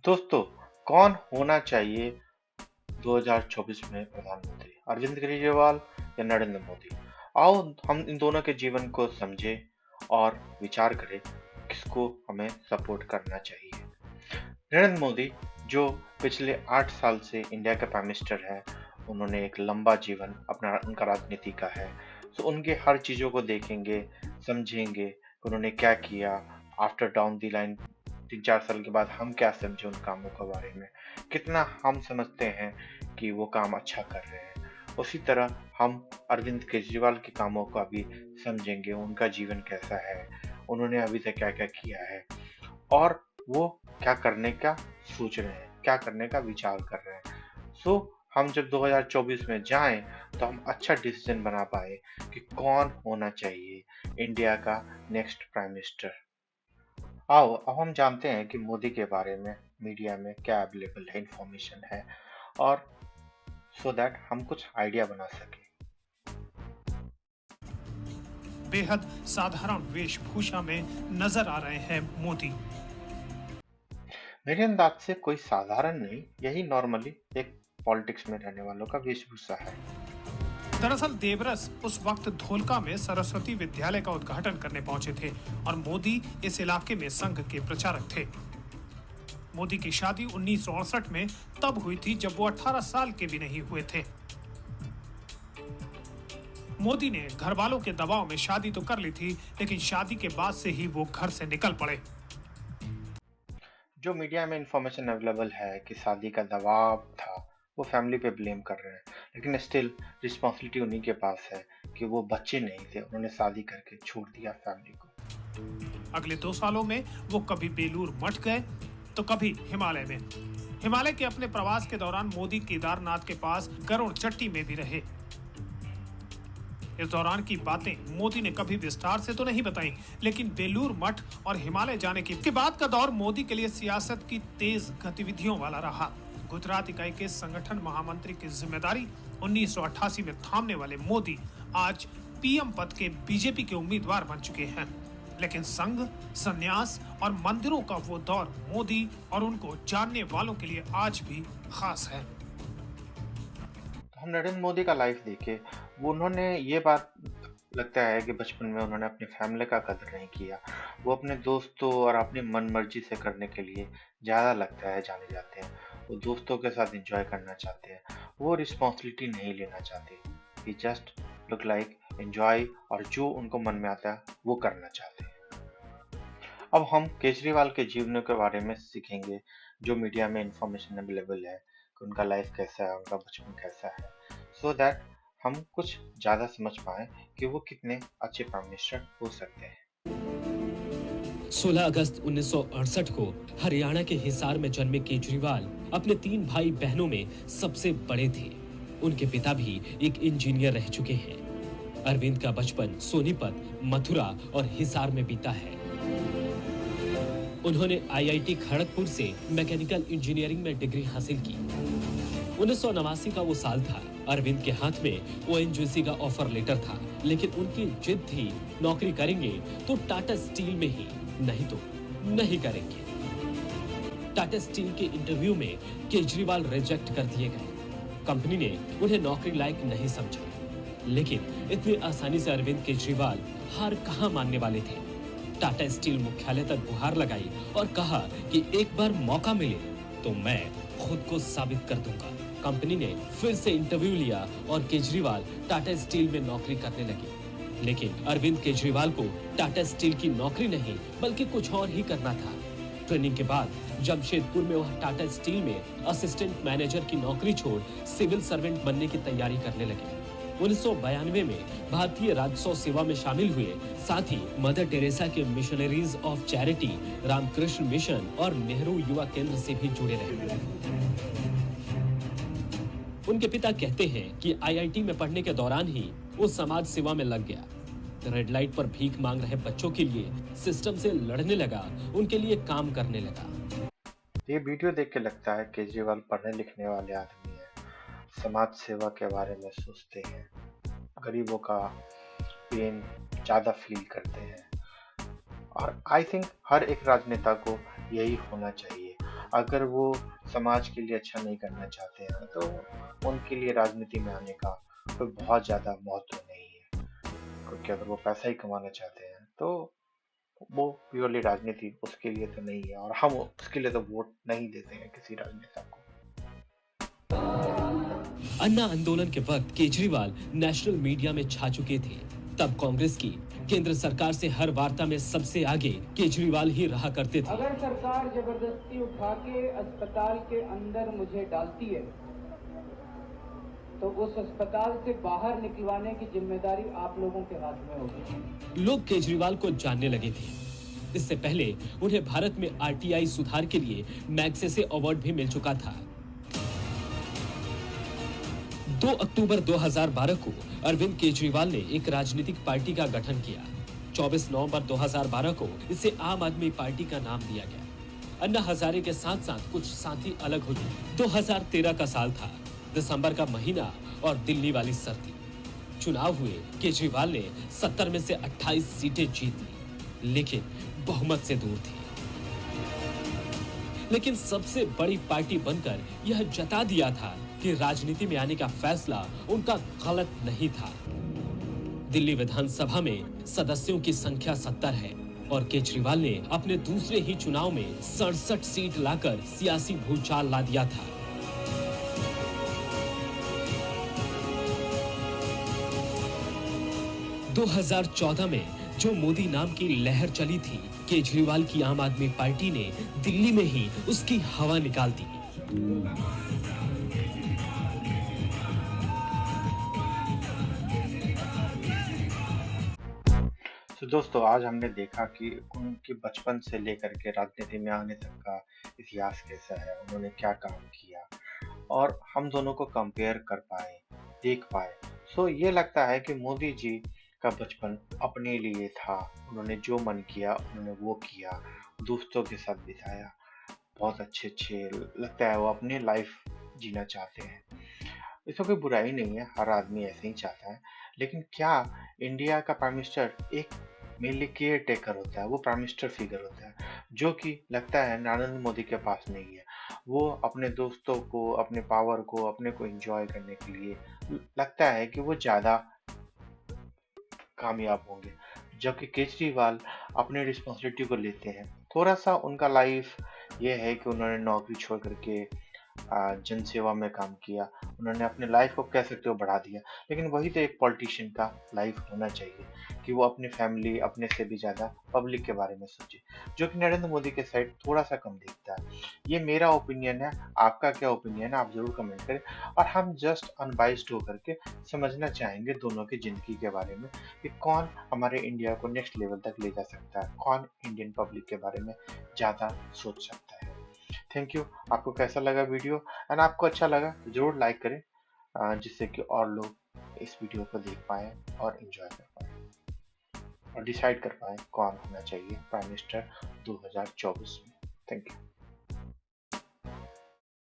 दोस्तों, कौन होना चाहिए 2024 में प्रधानमंत्री, अरविंद केजरीवाल या नरेंद्र मोदी? आओ हम इन दोनों के जीवन को समझें और विचार करें किसको हमें सपोर्ट करना चाहिए। नरेंद्र मोदी जो पिछले 8 साल से इंडिया के प्राइम मिनिस्टर हैं, उन्होंने एक लंबा जीवन अपना उनका राजनीति का है। तो उनके हर चीज़ों को देखेंगे, समझेंगे कि उन्होंने क्या किया। आफ्टर डाउन द लाइन 3-4 साल के बाद हम क्या समझे उन कामों के बारे में, कितना हम समझते हैं कि वो काम अच्छा कर रहे हैं। उसी तरह हम अरविंद केजरीवाल के कामों का भी समझेंगे, उनका जीवन कैसा है, उन्होंने अभी तक क्या-क्या किया है और वो क्या करने का सोच रहे हैं, क्या करने का विचार कर रहे हैं। सो हम जब 2024 में जाएँ तो हम अच्छा डिसीजन बना पाएँ कि कौन होना चाहिए इंडिया का नेक्स्ट प्राइम मिनिस्टर। आओ अब हम जानते हैं कि मोदी के बारे में मीडिया में क्या अवेलेबल है, इंफॉर्मेशन है और सो दैट हम कुछ आइडिया बना सकें। बेहद साधारण वेशभूषा में नजर आ रहे हैं मोदी। मेरे अंदाज से कोई साधारण नहीं, यही नॉर्मली एक पॉलिटिक्स में रहने वालों का वेशभूषा है। दरअसल देवरस उस वक्त धोलका में सरस्वती विद्यालय का उद्घाटन करने पहुंचे थे और मोदी इस इलाके में संघ के प्रचारक थे। मोदी की शादी 1968 में तब हुई थी जब वो 18 साल के भी नहीं हुए थे। मोदी ने घर वालों के दबाव में शादी तो कर ली थी, लेकिन शादी के बाद से ही वो घर से निकल पड़े। जो मीडिया में इंफॉर्मेशन अवेलेबल है कि शादी का दबाव था, वो फैमिली पे ब्लेम कर रहे हैं, लेकिन स्टिल रिस्पॉन्सिबिलिटी उन्हीं के पास है कि वो बच्चे नहीं थे, उन्होंने शादी करके छोड़ दिया फैमिली को। अगले 2 सालों में वो कभी बेलूर मठ गए तो कभी हिमालय में। हिमालय के अपने प्रवास के दौरान मोदी केदारनाथ के पास गरुड़ चट्टी में भी रहे। इस दौरान की बातें मोदी ने कभी विस्तार से तो नहीं बताई, लेकिन बेलूर मठ और हिमालय जाने के बाद का दौर मोदी के लिए सियासत की तेज गतिविधियों वाला रहा। गुजरात इकाई के संगठन महामंत्री की जिम्मेदारी 1988 में थामने वाले मोदी आज पीएम पद के बीजेपी के उम्मीदवार बन चुके हैं। लेकिन संघ, संन्यास और मंदिरों का वो दौर मोदी और उनको जानने वालों के लिए आज भी खास है। तो हम नरेंद्र मोदी का लाइफ देखे, वो उन्होंने ये बात लगता है कि बचपन में उन्होंने अपनी फैमिली का कदर नहीं किया। वो अपने दोस्तों और अपनी मन मर्जी से करने के लिए ज़्यादा लगता है जाने जाते हैं। वो दोस्तों के साथ एंजॉय करना चाहते हैं, वो रिस्पॉन्सिबिलिटी नहीं लेना चाहते। ही जस्ट लुक लाइक एंजॉय और जो उनको मन में आता है वो करना चाहते हैं। अब हम केजरीवाल के जीवन के बारे में सीखेंगे, जो मीडिया में इंफॉर्मेशन अवेलेबल है कि उनका लाइफ कैसा है, उनका बचपन कैसा है, सो दैट हम कुछ ज़्यादा समझ पाएँ कि वो कितने अच्छे प्राइम मिनिस्टर हो सकते हैं। 16 अगस्त 1968 को हरियाणा के हिसार में जन्मे केजरीवाल अपने 3 भाई बहनों में सबसे बड़े थे। उनके पिता भी एक इंजीनियर रह चुके हैं। अरविंद का बचपन सोनीपत, मथुरा और हिसार में बीता है। उन्होंने आईआईटी खड़गपुर से मैकेनिकल इंजीनियरिंग में डिग्री हासिल की। 1989 का वो साल था। अरविंद के हाथ में ओएनजीसी का ऑफर लेटर था, लेकिन उनकी जिद थी नौकरी करेंगे तो टाटा स्टील में ही, नहीं तो नहीं करेंगे। टाटा स्टील के इंटरव्यू में केजरीवाल रिजेक्ट कर दिए गए। कंपनी ने उन्हें नौकरी लायक नहीं समझा, लेकिन इतनी आसानी से अरविंद केजरीवाल हार कहां मानने वाले थे। टाटा स्टील मुख्यालय तक गुहार लगाई और कहा कि एक बार मौका मिले तो मैं खुद को साबित कर दूंगा। कंपनी ने फिर से इंटरव्यू लिया और केजरीवाल टाटा स्टील में नौकरी करने लगे। लेकिन अरविंद केजरीवाल को टाटा स्टील की नौकरी नहीं बल्कि कुछ और ही करना था। ट्रेनिंग के बाद जमशेदपुर में वह टाटा स्टील में असिस्टेंट मैनेजर की नौकरी छोड़ सिविल सर्वेंट बनने की तैयारी करने लगे। 1992 में भारतीय राजस्व सेवा में शामिल हुए, साथ ही मदर टेरेसा के missionaries of charity, Ramakrishna mission और नेहरू युवा केंद्र से भी जुड़े रहे। उनके पिता कहते हैं कि आईआईटी में पढ़ने के दौरान ही वो समाज सेवा में लग गया। रेड लाइट पर भीख मांग रहे बच्चों के लिए सिस्टम से लड़ने लगा, उनके लिए काम करने लगा। ये वीडियो देख के लगता है केजरीवाल पढ़ने लिखने वाले आदमी है, समाज सेवा के बारे में सोचते हैं, गरीबों का पेन ज़्यादा फील करते हैं और आई थिंक हर एक राजनेता को यही होना चाहिए। अगर वो समाज के लिए अच्छा नहीं करना चाहते हैं तो उनके लिए राजनीति में आने का कोई बहुत ज़्यादा महत्व नहीं है, क्योंकि अगर वो पैसा ही कमाना चाहते हैं तो वो प्योरली राजनीति उसके लिए तो नहीं है, और हम उसके लिए तो वोट नहीं देते हैं किसी राजनेता को। अन्ना आंदोलन के वक्त केजरीवाल नेशनल मीडिया में छा चुके थे। तब कांग्रेस की केंद्र सरकार से हर वार्ता में सबसे आगे केजरीवाल ही रहा करते थे। अगर सरकार जबरदस्ती उठा के अस्पताल के अंदर मुझे डालती है तो उस अस्पताल से बाहर निकलवाने की जिम्मेदारी आप लोगों के हाथ में होगी। लोग केजरीवाल को जानने लगे थे। इससे पहले उन्हें भारत में आरटीआई सुधार के लिए मैग्सेसे अवार्ड भी मिल चुका था। 2 अक्टूबर 2012 को अरविंद केजरीवाल ने एक राजनीतिक पार्टी का गठन किया। 24 नवंबर 2012 को इसे आम आदमी पार्टी का नाम दिया गया। अन्ना हजारे के साथ साथ कुछ साथी अलग हो गए। 2013 का साल था, दिसंबर का महीना और दिल्ली वाली सर्दी। चुनाव हुए, केजरीवाल ने 70 में से 28 सीटें जीत ली, लेकिन बहुमत से दूर थी। लेकिन सबसे बड़ी पार्टी बनकर यह जता दिया था कि राजनीति में आने का फैसला उनका गलत नहीं था। दिल्ली विधानसभा में सदस्यों की संख्या 70 है और केजरीवाल ने अपने दूसरे ही चुनाव में 67 सीट लाकर सियासी भूचाल ला दिया था। दो 2014 में जो मोदी नाम की लहर चली थी, केजरीवाल की आम आदमी पार्टी ने दिल्ली में ही उसकी हवा निकाल दी। तो दोस्तों, आज हमने देखा कि उनके बचपन से लेकर के राजनीति में आने तक का इतिहास कैसा है, उन्होंने क्या काम किया, और हम दोनों को कंपेयर कर पाए, देख पाए। सो ये लगता है कि मोदी जी का बचपन अपने लिए था। उन्होंने जो मन किया उन्होंने वो किया, दोस्तों के साथ बिताया, बहुत अच्छे लगता है वो अपनी लाइफ जीना चाहते हैं। इसमें कोई बुराई नहीं है, हर आदमी ऐसे ही चाहता है। लेकिन क्या इंडिया का प्राइम मिनिस्टर एक मेनली केयर टेकर होता है, वो प्राइम मिनिस्टर फिगर होता है, जो कि लगता है नरेंद्र मोदी के पास नहीं है। वो अपने दोस्तों को, अपने पावर को, अपने को एंजॉय करने के लिए लगता है कि वो ज़्यादा कामयाब होंगे, जबकि केजरीवाल अपनी रिस्पॉन्सिबिलिटी को लेते हैं। थोड़ा सा उनका लाइफ ये है कि उन्होंने नौकरी छोड़ करके जन सेवा में काम किया, उन्होंने अपने लाइफ को कह सकते हो बढ़ा दिया। लेकिन वही तो एक पॉलिटिशियन का लाइफ होना चाहिए कि वो अपनी फैमिली, अपने से भी ज़्यादा पब्लिक के बारे में सोचे, जो कि नरेंद्र मोदी के साइड थोड़ा सा कम दिखता है। ये मेरा ओपिनियन है, आपका क्या ओपिनियन है आप ज़रूर कमेंट करें। और हम जस्ट अनबाइस्ड होकर के समझना चाहेंगे दोनों की ज़िंदगी के बारे में कि कौन हमारे इंडिया को नेक्स्ट लेवल तक ले जा सकता है, कौन इंडियन पब्लिक के बारे में ज़्यादा सोच सकता है। Thank you. आपको कैसा लगा वीडियो, एंड आपको अच्छा लगा तो जरूर लाइक करें, जिससे कि और लोग इस वीडियो को देख पाएँ और एंजॉय कर पाएँ और डिसाइड कर पाएँ कौन होना चाहिए प्राइम मिनिस्टर 2024 में। Thank you.